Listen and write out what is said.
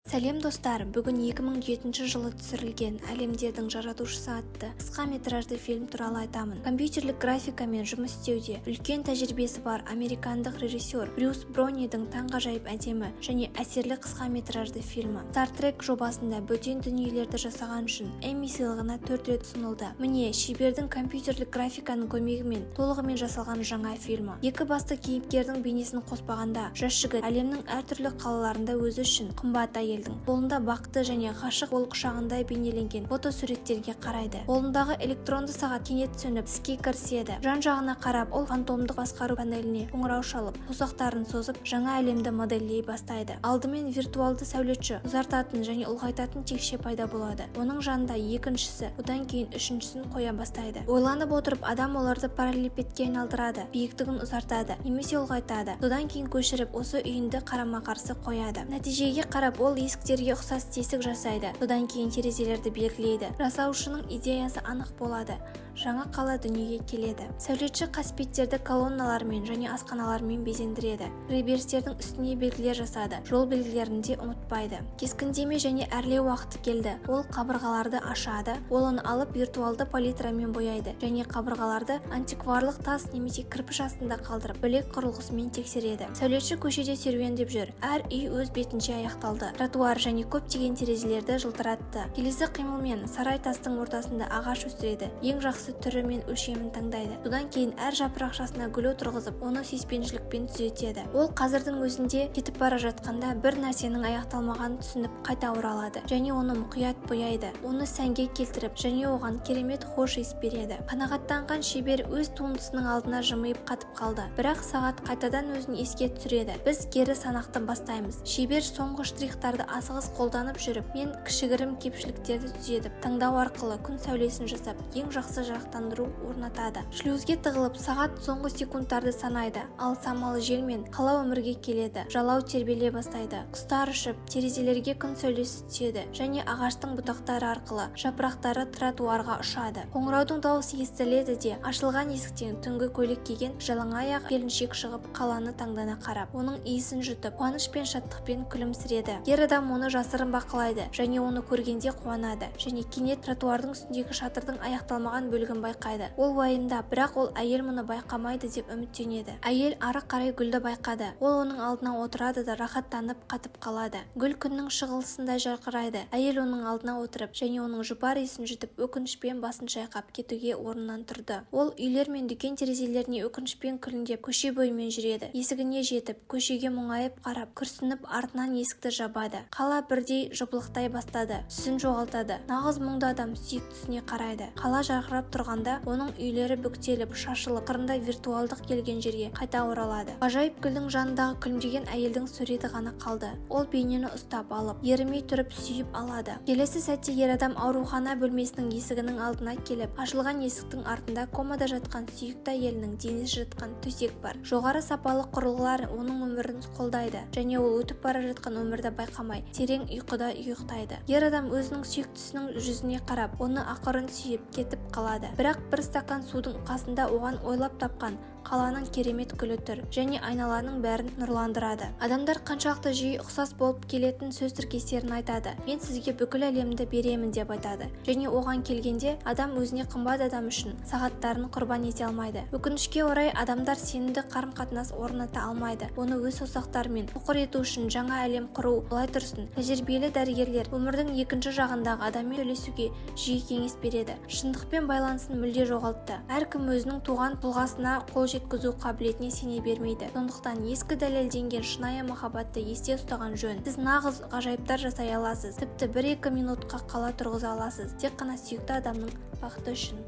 Сәлем достар, бүгін 2007 жылы түсірілген «Әлемдердің жаратушысы» атты қысқа метражды фильм туралы айтамын. Компьютерлік графикамен жұмыс істеуде үлкен тәжірибесі бар американдық режиссер Брюс Бронидің таңғажайып әдемі және әсерлі қысқа метражды фильмі. Star Trek жобасында бөтен дүниелерді жасаған үшін Эмми сыйлығына 4 рет ұсынылды. Міне, шебердің компьютерлік графиканың көмегімен толығымен жасалған жаңа фильмі. Екі басты кейіпкердің бейнесін қоспағанда, жас жігіт әлемнің әртүрлі қалаларында өзі үшін қымбат әйелдің қолында бақытты және ғашық ол құшағында бейнеленген фотосуреттерге қарайды. Қолындағы электронды сағат кенет сөніп іске кіріседі. Жан-жағына қарап, ол фантомдық басқару панеліне қоңырау шалып, саусақтарын созып, жаңа әлемді модельдей бастайды. Алдымен виртуалды сәулетші ұзартатын және ұлғайтатын текше пайда болады. Оның жанында екіншісі, одан кейін үшіншісін қоя бастайды. Ойланып отырып, адам оларды параллелепипедке айналдырады, биіктігін ұзартады, немесе ұлғайтады. Содан кейін көшіріп, осы үйінді қарама-қарсы қояды. Нәтижеге қарап, ол есіктерге ұқсас тесік жасайды. Содан кейін терезелерді белгілейді. Жасаушының идеясы анық болады. Жаңа қала дүниеге келеді. Сәулетші қасбеттерді колонналармен және асханалармен безендіреді. Кіреберістердің үстіне белгілер жасады. Жол белгілерінде ұмытпайды. Кескіндеме және әрлеу уақыты келді. Ол қабырғаларды ашады. Ол оны алып виртуалды палитрамен бояйды және қабырғаларды антикварлық тас немесе кірпіш астында қалдырып, білек құрылғысымен тексереді. Сәулетші көшеде серуендеп жүр. Әр үй өз бетінше аяқталды. Тротуар және көптеген терезелерді жылтыратты. Келесі қимылмен сарай тастың ортасында ағаш өсіреді. Ең жақсы түрі мен өлшемін таңдайды. Содан кейін әр жапырақшасына гүл отырғызып, оны сүйіспеншілікпен түзетеді. Ол қазірдің өзінде кетіп бара жатқанда бір нәрсенің аяқталмағанын түсініп қайта оралады және оны мұқият бояйды. Оны сәнге келтіріп және оған керемет хош иіс береді. Қанағаттанған шебер өз туындысының алдына жымиып қатып қалды. Бірақ сағат қайтадан өзін еске түсіреді. Біз гері санақты бастаймыз. Шебер соңғы штрихтарды асығыс қолданып жүріп, мен кішігірім кемшіліктерді түзетіп, таңдау арқылы күн сәулесін жасап, ең жақсы жарықтандыру орнатады. Шлюзге тығылып, сағат соңғы секундтарды санайды. Ал самалы желмен қала өмірге келеді. Жалау тербеле бастайды. Құстар ұшып, терезелерге күн сәулесі түседі және ағаштың бұтақтары арқылы жапырақтары тротуарға ұшады. Қоңыраудың дауысы естіледі де, ашылған есіктен түнгі көйлек киген жалаңаяқ келіншек шығып, қаланы таңдана қарап, оның иісін жұтып, қуаныш пен шаттықпен күлімсіреді. Ер адам оны жасырын бақылайды және оны көргенде қуанады және кенет тротуардың үстіндегі шатырдың аяқталмаған бөлігін байқайды. Ол уайымда, бірақ ол әйел мұны байқамайды деп үміттенеді. Әйел ары қарай гүлді байқады. Ол оның алдына отырады да рахаттанып қатып қалады. Гүл күннің шығылысында жарқырайды. Әйел оның алдына отырып және оның жұпар иісін жұтып, өкінішпен басын шайқап кетуге орнынан тұрды. Ол үйлер мен дүкен терезелеріне өкінішпен күлімдеп көше бойымен жүреді. Есігіне жетіп, көшеге мұңайып қарап, күрсініп артынан есікті жабады. Қала бірдей жыпылықтай бастады. Түсін жоғалтады. Нағыз мұңды адам сүйіктісіне қарайды. Қала жарқырап тұрғанда, оның үйлері бүктеліп, шашылып, қырында виртуалдық келген жерге қайта оралады. Ғажайып гүлдің жанындағы күлімдеген әйелдің суреті ғана қалды. Ол бейнені ұстап алып, ерімей тұрып сүйіп алады. Келесі сәтте ер адам аурухана бөлмесінің есігінің алдына келіп, ашылған есіктің артында комада жатқан сүйікті әйелінің денесі жатқан төсек бар. Жоғары сапалы құрылғылар оның өмірін қолдайды және ол өтіп бара жатқан өмірді байқамай, терең ұйқыда ұйықтайды. Ер адам өзінің сүйіктісінің жүзіне қарап, оны ақырын сүйіп кетіп қалады. Бірақ бір стакан судың қасында оған ойлап тапқан қаланың керемет гүлі тұр және айналаның бәрін нұрландырады. Адамдар қаншалықты жиі ұқсас болып келетін сөз тіркестерін айтады. Мен сізге бүкіл әлемді беремін деп айтады. Және оған келгенде, адам өзіне қымбат адам үшін сағаттарын құрбан ете алмайды. Өкінішке орай, адамдар сенімді қарым-қатынас орната алмайды. Оны өз саусақтарымен ұқыр ету үшін жаңа әлем құру, былай тұрсын. Тәжірибелі дәрігерлер өмірдің екінші жағындағы адаммен сөйлесуге жиі кеңес береді. Шындықпен байланысын мүлде жоғалтты. Әркім өзінің туған тұлғасына қол жеткізу қабілетіне сене бермейді. Сондықтан ескі дәлелденген шынайы махаббатты есте ұстаған жөн. Сіз нағыз ғажайыптар жасай аласыз. Тіпті 1-2 минутқа қала тұрғыза аласыз. Тек қана сүйікті адамның бақыты үшін.